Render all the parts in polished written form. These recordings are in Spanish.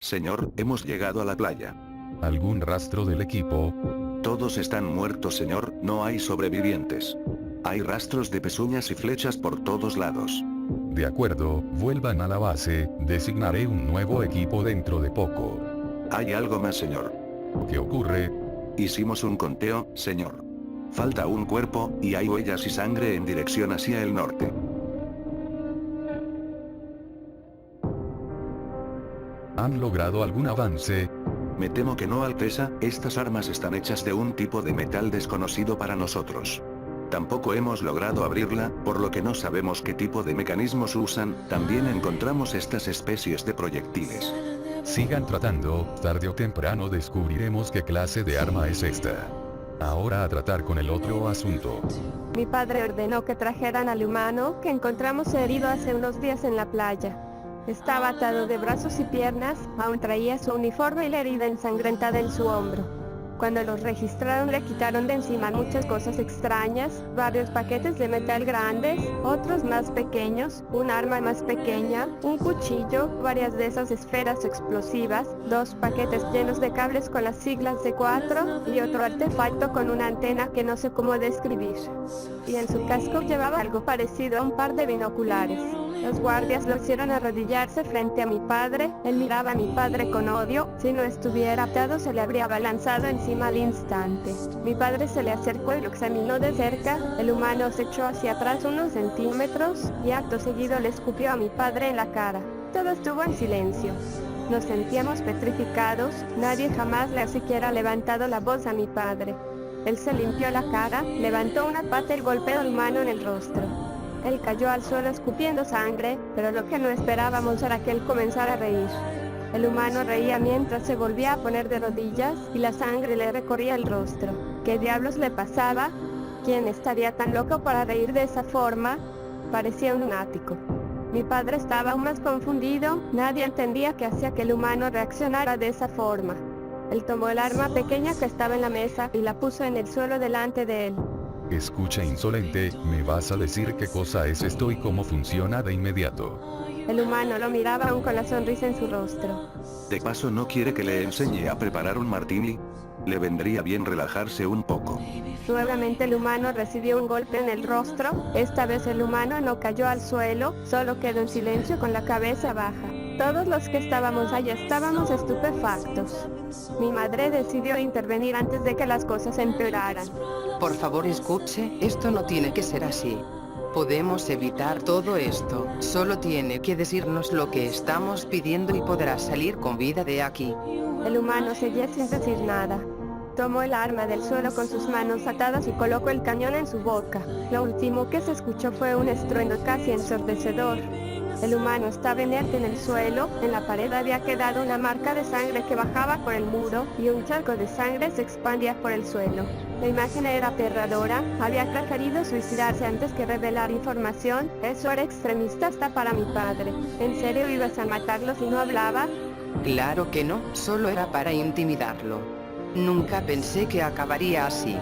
Señor, hemos llegado a la playa. ¿Algún rastro del equipo? Todos están muertos, señor, no hay sobrevivientes. Hay rastros de pezuñas y flechas por todos lados. De acuerdo, vuelvan a la base, designaré un nuevo equipo dentro de poco. Hay algo más, señor. ¿Qué ocurre? Hicimos un conteo, señor. Falta un cuerpo, y hay huellas y sangre en dirección hacia el norte. ¿Han logrado algún avance? Me temo que no, Alteza, estas armas están hechas de un tipo de metal desconocido para nosotros. Tampoco hemos logrado abrirla, por lo que no sabemos qué tipo de mecanismos usan. También encontramos estas especies de proyectiles. Sigan tratando, tarde o temprano descubriremos qué clase de arma es esta. Ahora a tratar con el otro asunto. Mi padre ordenó que trajeran al humano que encontramos herido hace unos días en la playa. Estaba atado de brazos y piernas, aún traía su uniforme y la herida ensangrentada en su hombro. Cuando los registraron le quitaron de encima muchas cosas extrañas, varios paquetes de metal grandes, otros más pequeños, un arma más pequeña, un cuchillo, varias de esas esferas explosivas, 2 paquetes llenos de cables con las siglas de 4 y otro artefacto con una antena que no sé cómo describir. Y en su casco llevaba algo parecido a un par de binoculares. Los guardias lo hicieron arrodillarse frente a mi padre, él miraba a mi padre con odio, si no estuviera atado se le habría abalanzado encima al instante. Mi padre se le acercó y lo examinó de cerca, el humano se echó hacia atrás unos centímetros, y acto seguido le escupió a mi padre en la cara. Todo estuvo en silencio. Nos sentíamos petrificados, nadie jamás le ha siquiera levantado la voz a mi padre. Él se limpió la cara, levantó una pata y golpeó al humano en el rostro. Él cayó al suelo escupiendo sangre, pero lo que no esperábamos era que él comenzara a reír. El humano reía mientras se volvía a poner de rodillas y la sangre le recorría el rostro. ¿Qué diablos le pasaba? ¿Quién estaría tan loco para reír de esa forma? Parecía un lunático. Mi padre estaba aún más confundido, nadie entendía qué hacía que el humano reaccionara de esa forma. Él tomó el arma pequeña que estaba en la mesa y la puso en el suelo delante de él. Escucha, insolente, ¿me vas a decir qué cosa es esto y cómo funciona de inmediato? El humano lo miraba aún con la sonrisa en su rostro. ¿De paso no quiere que le enseñe a preparar un martini? Le vendría bien relajarse un poco. Nuevamente el humano recibió un golpe en el rostro, esta vez el humano no cayó al suelo, solo quedó en silencio con la cabeza baja. Todos los que estábamos allí estábamos estupefactos. Mi madre decidió intervenir antes de que las cosas empeoraran. Por favor, escuche, esto no tiene que ser así. Podemos evitar todo esto, solo tiene que decirnos lo que estamos pidiendo y podrá salir con vida de aquí. El humano seguía sin decir nada. Tomó el arma del suelo con sus manos atadas y colocó el cañón en su boca. Lo último que se escuchó fue un estruendo casi ensordecedor. El humano estaba inerte en el suelo, en la pared había quedado una marca de sangre que bajaba por el muro, y un charco de sangre se expandía por el suelo. La imagen era aterradora, había preferido suicidarse antes que revelar información, eso era extremista hasta para mi padre. ¿En serio ibas a matarlo si no hablaba? Claro que no, solo era para intimidarlo. Nunca pensé que acabaría así.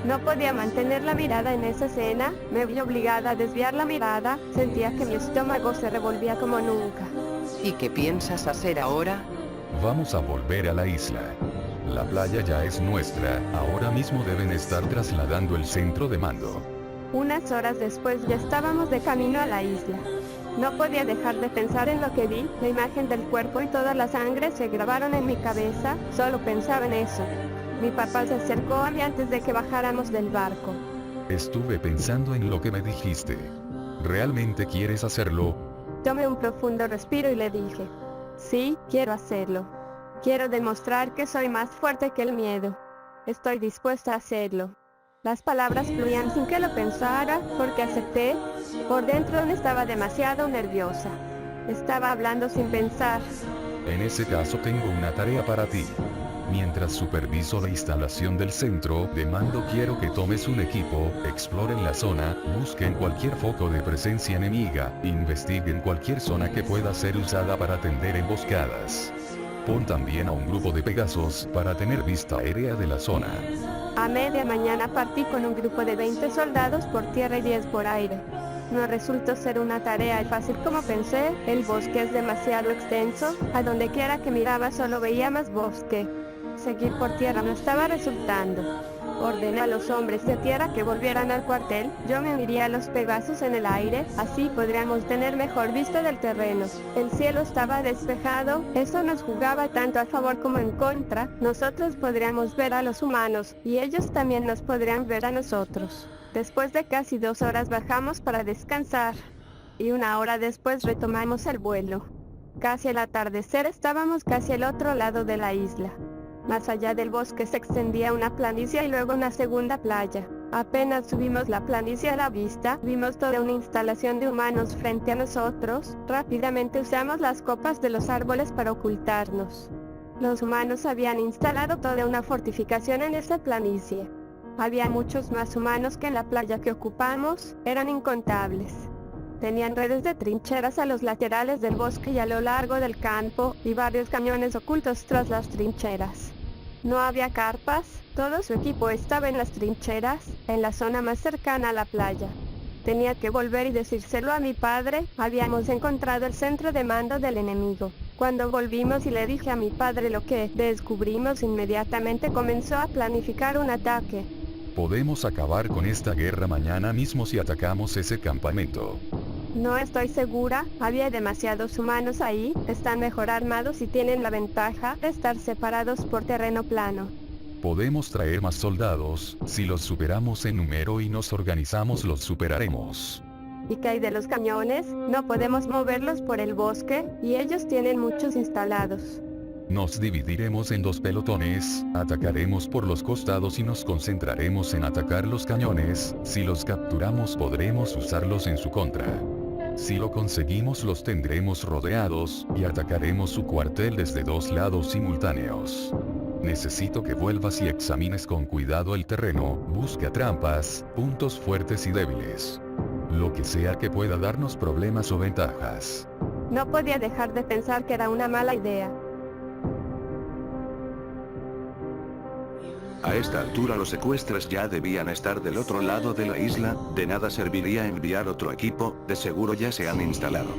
No podía mantener la mirada en esa escena, me vi obligada a desviar la mirada, sentía que mi estómago se revolvía como nunca. ¿Y qué piensas hacer ahora? Vamos a volver a la isla. La playa ya es nuestra, ahora mismo deben estar trasladando el centro de mando. Unas horas después ya estábamos de camino a la isla. No podía dejar de pensar en lo que vi, la imagen del cuerpo y toda la sangre se grabaron en mi cabeza, solo pensaba en eso. Mi papá se acercó a mí antes de que bajáramos del barco. Estuve pensando en lo que me dijiste. ¿Realmente quieres hacerlo? Tomé un profundo respiro y le dije, sí, quiero hacerlo. Quiero demostrar que soy más fuerte que el miedo. Estoy dispuesta a hacerlo. Las palabras fluían sin que lo pensara, porque acepté. Por dentro estaba demasiado nerviosa. Estaba hablando sin pensar. En ese caso tengo una tarea para ti. Mientras superviso la instalación del centro de mando, quiero que tomes un equipo, exploren la zona, busquen cualquier foco de presencia enemiga, investiguen cualquier zona que pueda ser usada para tender emboscadas. Pon también a un grupo de Pegasos para tener vista aérea de la zona. A media mañana partí con un grupo de 20 soldados por tierra y 10 por aire. No resultó ser una tarea fácil como pensé, el bosque es demasiado extenso, a donde quiera que miraba solo veía más bosque. Seguir por tierra no estaba resultando. Ordené a los hombres de tierra que volvieran al cuartel, yo me uniría a los Pegasus en el aire, así podríamos tener mejor vista del terreno. El cielo estaba despejado, eso nos jugaba tanto a favor como en contra, nosotros podríamos ver a los humanos, y ellos también nos podrían ver a nosotros. Después de casi 2 horas bajamos para descansar, y 1 hora después retomamos el vuelo. Casi al atardecer estábamos casi al otro lado de la isla. Más allá del bosque se extendía una planicie y luego una segunda playa. Apenas subimos la planicie a la vista, vimos toda una instalación de humanos frente a nosotros. Rápidamente usamos las copas de los árboles para ocultarnos. Los humanos habían instalado toda una fortificación en esa planicie. Había muchos más humanos que en la playa que ocupamos, eran incontables. Tenían redes de trincheras a los laterales del bosque y a lo largo del campo, y varios cañones ocultos tras las trincheras. No había carpas, todo su equipo estaba en las trincheras, en la zona más cercana a la playa. Tenía que volver y decírselo a mi padre, habíamos encontrado el centro de mando del enemigo. Cuando volvimos y le dije a mi padre lo que descubrimos, inmediatamente comenzó a planificar un ataque. Podemos acabar con esta guerra mañana mismo si atacamos ese campamento. No estoy segura, había demasiados humanos ahí, están mejor armados y tienen la ventaja de estar separados por terreno plano. Podemos traer más soldados, si los superamos en número y nos organizamos los superaremos. ¿Y qué hay de los cañones? No podemos moverlos por el bosque, y ellos tienen muchos instalados. Nos dividiremos en 2 pelotones, atacaremos por los costados y nos concentraremos en atacar los cañones, si los capturamos podremos usarlos en su contra. Si lo conseguimos los tendremos rodeados, y atacaremos su cuartel desde 2 lados simultáneos. Necesito que vuelvas y examines con cuidado el terreno, busca trampas, puntos fuertes y débiles. Lo que sea que pueda darnos problemas o ventajas. No podía dejar de pensar que era una mala idea. A esta altura los secuestros ya debían estar del otro lado de la isla, de nada serviría enviar otro equipo, de seguro ya se han instalado.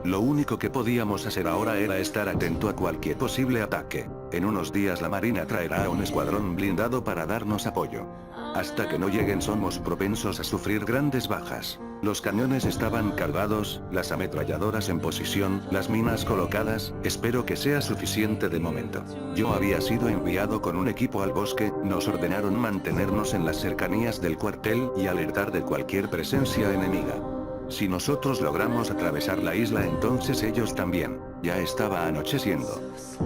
Lo único que podíamos hacer ahora era estar atento a cualquier posible ataque. En unos días la marina traerá un escuadrón blindado para darnos apoyo. Hasta que no lleguen somos propensos a sufrir grandes bajas. Los cañones estaban cargados, las ametralladoras en posición, las minas colocadas, espero que sea suficiente de momento. Yo había sido enviado con un equipo al bosque, nos ordenaron mantenernos en las cercanías del cuartel y alertar de cualquier presencia enemiga. Si nosotros logramos atravesar la isla entonces ellos también. Ya estaba anocheciendo.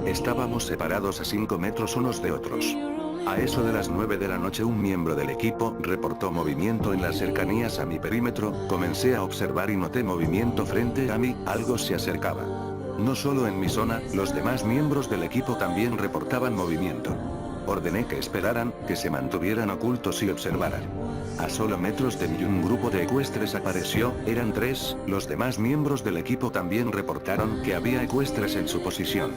Estábamos separados a 5 metros unos de otros. A eso de las 9 de la noche un miembro del equipo reportó movimiento en las cercanías a mi perímetro, comencé a observar y noté movimiento frente a mí, algo se acercaba. No solo en mi zona, los demás miembros del equipo también reportaban movimiento. Ordené que esperaran, que se mantuvieran ocultos y observaran. A solo metros de mí un grupo de ecuestres apareció, eran 3, los demás miembros del equipo también reportaron que había ecuestres en su posición.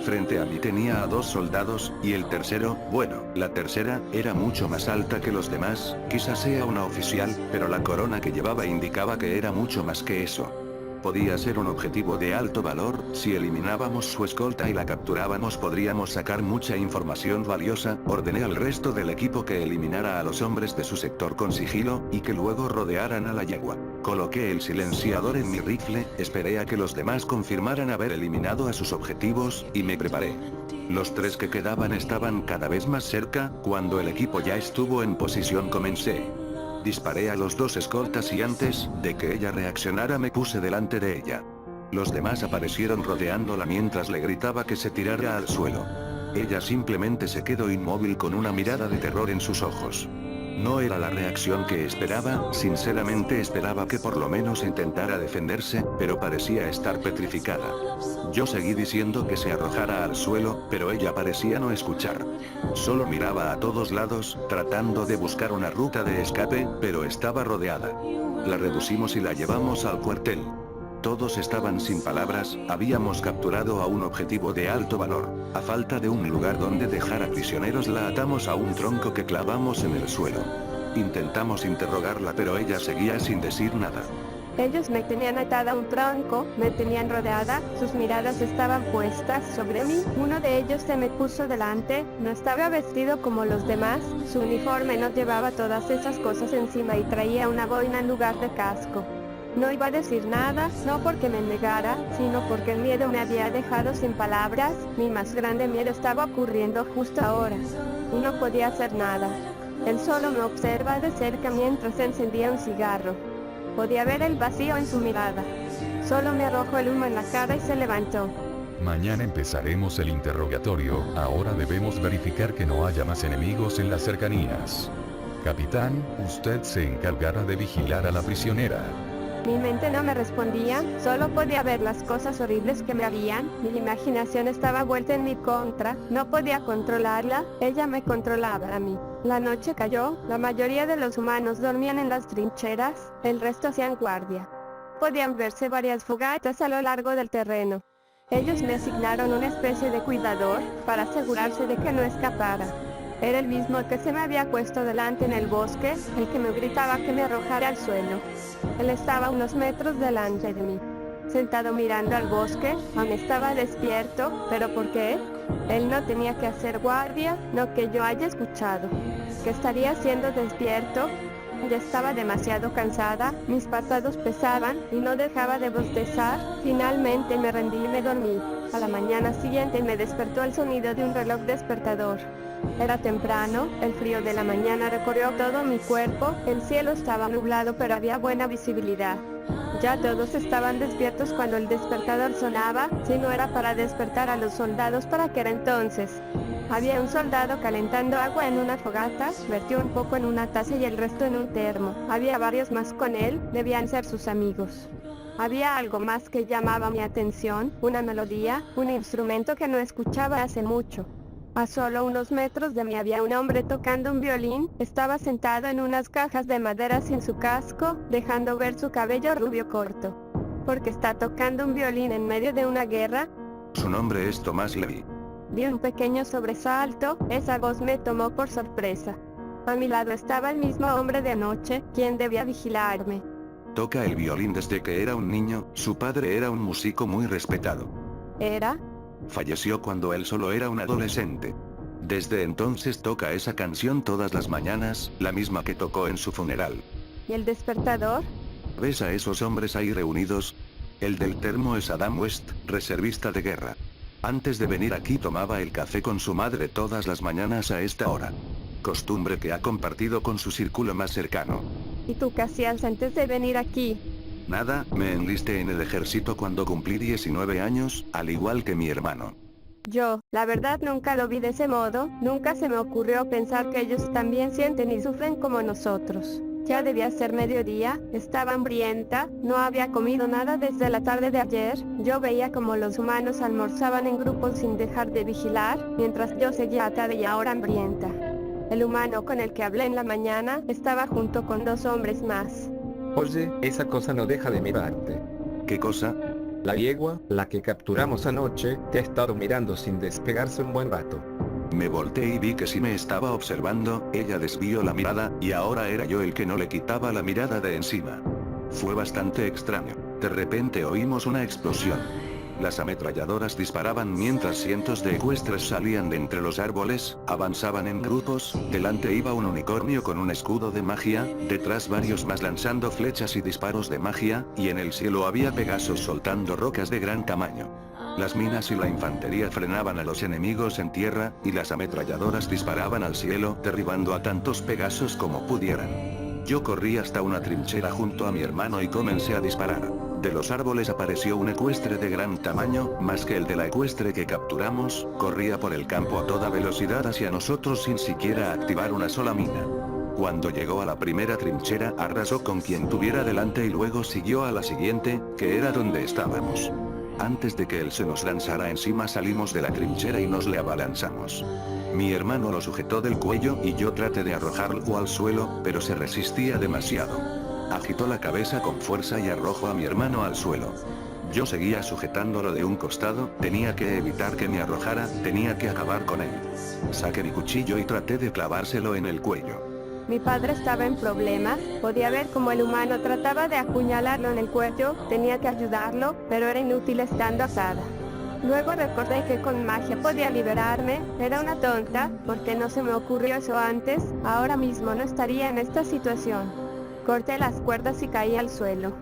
Frente a mí tenía a 2 soldados, y el tercero, bueno, la tercera, era mucho más alta que los demás, quizás sea una oficial, pero la corona que llevaba indicaba que era mucho más que eso. Podía ser un objetivo de alto valor, si eliminábamos su escolta y la capturábamos podríamos sacar mucha información valiosa, ordené al resto del equipo que eliminara a los hombres de su sector con sigilo, y que luego rodearan a la yegua. Coloqué el silenciador en mi rifle, esperé a que los demás confirmaran haber eliminado a sus objetivos, y me preparé. Los 3 que quedaban estaban cada vez más cerca, cuando el equipo ya estuvo en posición comencé. Disparé a los 2 escoltas y antes de que ella reaccionara me puse delante de ella. Los demás aparecieron rodeándola mientras le gritaba que se tirara al suelo. Ella simplemente se quedó inmóvil con una mirada de terror en sus ojos. No era la reacción que esperaba, sinceramente esperaba que por lo menos intentara defenderse, pero parecía estar petrificada. Yo seguí diciendo que se arrojara al suelo, pero ella parecía no escuchar. Solo miraba a todos lados, tratando de buscar una ruta de escape, pero estaba rodeada. La reducimos y la llevamos al cuartel. Todos estaban sin palabras, habíamos capturado a un objetivo de alto valor. A falta de un lugar donde dejar a prisioneros la atamos a un tronco que clavamos en el suelo. Intentamos interrogarla pero ella seguía sin decir nada. Ellos me tenían atada a un tronco, me tenían rodeada, sus miradas estaban puestas sobre mí. Uno de ellos se me puso delante, no estaba vestido como los demás, su uniforme no llevaba todas esas cosas encima y traía una boina en lugar de casco. No iba a decir nada, no porque me negara, sino porque el miedo me había dejado sin palabras. Mi más grande miedo estaba ocurriendo justo ahora, y no podía hacer nada. Él solo me observa de cerca mientras encendía un cigarro. Podía ver el vacío en su mirada. Solo me arrojó el humo en la cara y se levantó. Mañana empezaremos el interrogatorio, ahora debemos verificar que no haya más enemigos en las cercanías. Capitán, usted se encargará de vigilar a la prisionera. Mi mente no me respondía, solo podía ver las cosas horribles que me harían, mi imaginación estaba vuelta en mi contra, no podía controlarla, ella me controlaba a mí. La noche cayó, la mayoría de los humanos dormían en las trincheras, el resto hacían guardia. Podían verse varias fogatas a lo largo del terreno. Ellos me asignaron una especie de cuidador, para asegurarse de que no escapara. Era el mismo que se me había puesto delante en el bosque, el que me gritaba que me arrojara al suelo. Él estaba a unos metros delante de mí, sentado mirando al bosque, aún estaba despierto, ¿pero por qué? Él no tenía que hacer guardia, no que yo haya escuchado. ¿Qué estaría haciendo despierto? Ya estaba demasiado cansada, mis párpados pesaban y no dejaba de bostezar. Finalmente me rendí y me dormí. A la mañana siguiente me despertó el sonido de un reloj despertador. Era temprano, el frío de la mañana recorrió todo mi cuerpo, el cielo estaba nublado pero había buena visibilidad. Ya todos estaban despiertos cuando el despertador sonaba, si no era para despertar a los soldados, ¿para qué era entonces? Había un soldado calentando agua en una fogata, vertió un poco en una taza y el resto en un termo. Había varios más con él, debían ser sus amigos. Había algo más que llamaba mi atención, una melodía, un instrumento que no escuchaba hace mucho. A solo unos metros de mí había un hombre tocando un violín, estaba sentado en unas cajas de madera sin su casco, dejando ver su cabello rubio corto. ¿Por qué está tocando un violín en medio de una guerra? Su nombre es Tomás Levy. Di un pequeño sobresalto, esa voz me tomó por sorpresa. A mi lado estaba el mismo hombre de anoche, quien debía vigilarme. Toca el violín desde que era un niño, su padre era un músico muy respetado. ¿Era? Falleció cuando él solo era un adolescente. Desde entonces toca esa canción todas las mañanas, la misma que tocó en su funeral. ¿Y el despertador? ¿Ves a esos hombres ahí reunidos? El del termo es Adam West, reservista de guerra. Antes de venir aquí tomaba el café con su madre todas las mañanas a esta hora. Costumbre que ha compartido con su círculo más cercano. ¿Y tú qué hacías antes de venir aquí? Nada, me enlisté en el ejército cuando cumplí 19 años, al igual que mi hermano. Yo, la verdad nunca lo vi de ese modo, nunca se me ocurrió pensar que ellos también sienten y sufren como nosotros. Ya debía ser mediodía, estaba hambrienta, no había comido nada desde la tarde de ayer, yo veía como los humanos almorzaban en grupos sin dejar de vigilar, mientras yo seguía atada y ahora hambrienta. El humano con el que hablé en la mañana estaba junto con 2 hombres más. Oye, esa cosa no deja de mirarte. ¿Qué cosa? La yegua, la que capturamos anoche, te ha estado mirando sin despegarse un buen rato. Me volteé y vi que si me estaba observando, ella desvió la mirada, y ahora era yo el que no le quitaba la mirada de encima. Fue bastante extraño. De repente oímos una explosión. Las ametralladoras disparaban mientras cientos de ecuestres salían de entre los árboles, avanzaban en grupos, delante iba un unicornio con un escudo de magia, detrás varios más lanzando flechas y disparos de magia, y en el cielo había pegasos soltando rocas de gran tamaño. Las minas y la infantería frenaban a los enemigos en tierra, y las ametralladoras disparaban al cielo, derribando a tantos pegasos como pudieran. Yo corrí hasta una trinchera junto a mi hermano y comencé a disparar. De los árboles apareció un ecuestre de gran tamaño, más que el de la ecuestre que capturamos, corría por el campo a toda velocidad hacia nosotros sin siquiera activar una sola mina. Cuando llegó a la primera trinchera, arrasó con quien tuviera delante y luego siguió a la siguiente, que era donde estábamos. Antes de que él se nos lanzara encima salimos de la trinchera y nos le abalanzamos. Mi hermano lo sujetó del cuello y yo traté de arrojarlo al suelo, pero se resistía demasiado. Agitó la cabeza con fuerza y arrojó a mi hermano al suelo. Yo seguía sujetándolo de un costado, tenía que evitar que me arrojara, tenía que acabar con él. Saqué mi cuchillo y traté de clavárselo en el cuello. Mi padre estaba en problemas, podía ver cómo el humano trataba de apuñalarlo en el cuello, tenía que ayudarlo, pero era inútil estando atada. Luego recordé que con magia podía liberarme, era una tonta, porque no se me ocurrió eso antes, ahora mismo no estaría en esta situación. Corté las cuerdas y caí al suelo.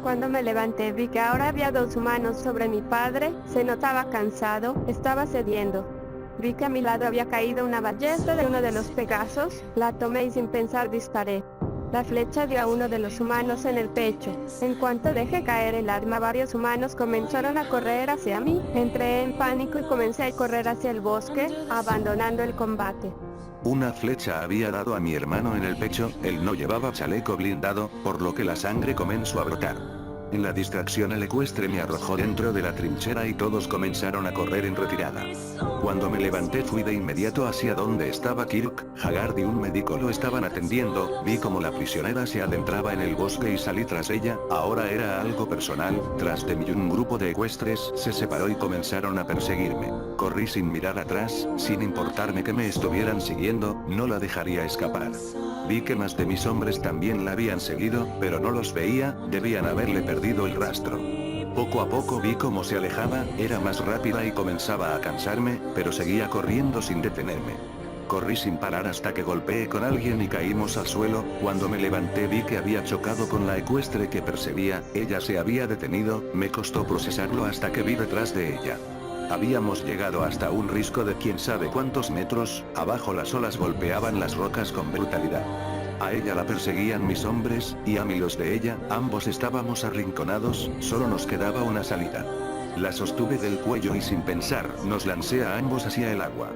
Cuando me levanté vi que ahora había 2 humanos sobre mi padre, se notaba cansado, estaba cediendo. Vi que a mi lado había caído una ballesta de uno de los Pegasos, la tomé y sin pensar disparé. La flecha dio a uno de los humanos en el pecho. En cuanto dejé caer el arma, varios humanos comenzaron a correr hacia mí. Entré en pánico y comencé a correr hacia el bosque, abandonando el combate. Una flecha había dado a mi hermano en el pecho, él no llevaba chaleco blindado, por lo que la sangre comenzó a brotar. En la distracción el ecuestre me arrojó dentro de la trinchera y todos comenzaron a correr en retirada. Cuando me levanté fui de inmediato hacia donde estaba Kirk, Haggard y un médico lo estaban atendiendo, vi como la prisionera se adentraba en el bosque y salí tras ella, ahora era algo personal, tras de mí un grupo de ecuestres se separó y comenzaron a perseguirme. Corrí sin mirar atrás, sin importarme que me estuvieran siguiendo, no la dejaría escapar. Vi que más de mis hombres también la habían seguido, pero no los veía, debían haberle perdido el rastro. Poco a poco vi cómo se alejaba, era más rápida y comenzaba a cansarme, pero seguía corriendo sin detenerme. Corrí sin parar hasta que golpeé con alguien y caímos al suelo, cuando me levanté vi que había chocado con la ecuestre que perseguía, ella se había detenido, me costó procesarlo hasta que vi detrás de ella. Habíamos llegado hasta un risco de quién sabe cuántos metros, abajo las olas golpeaban las rocas con brutalidad. A ella la perseguían mis hombres, y a mí los de ella, ambos estábamos arrinconados, solo nos quedaba una salida. La sostuve del cuello y sin pensar, nos lancé a ambos hacia el agua.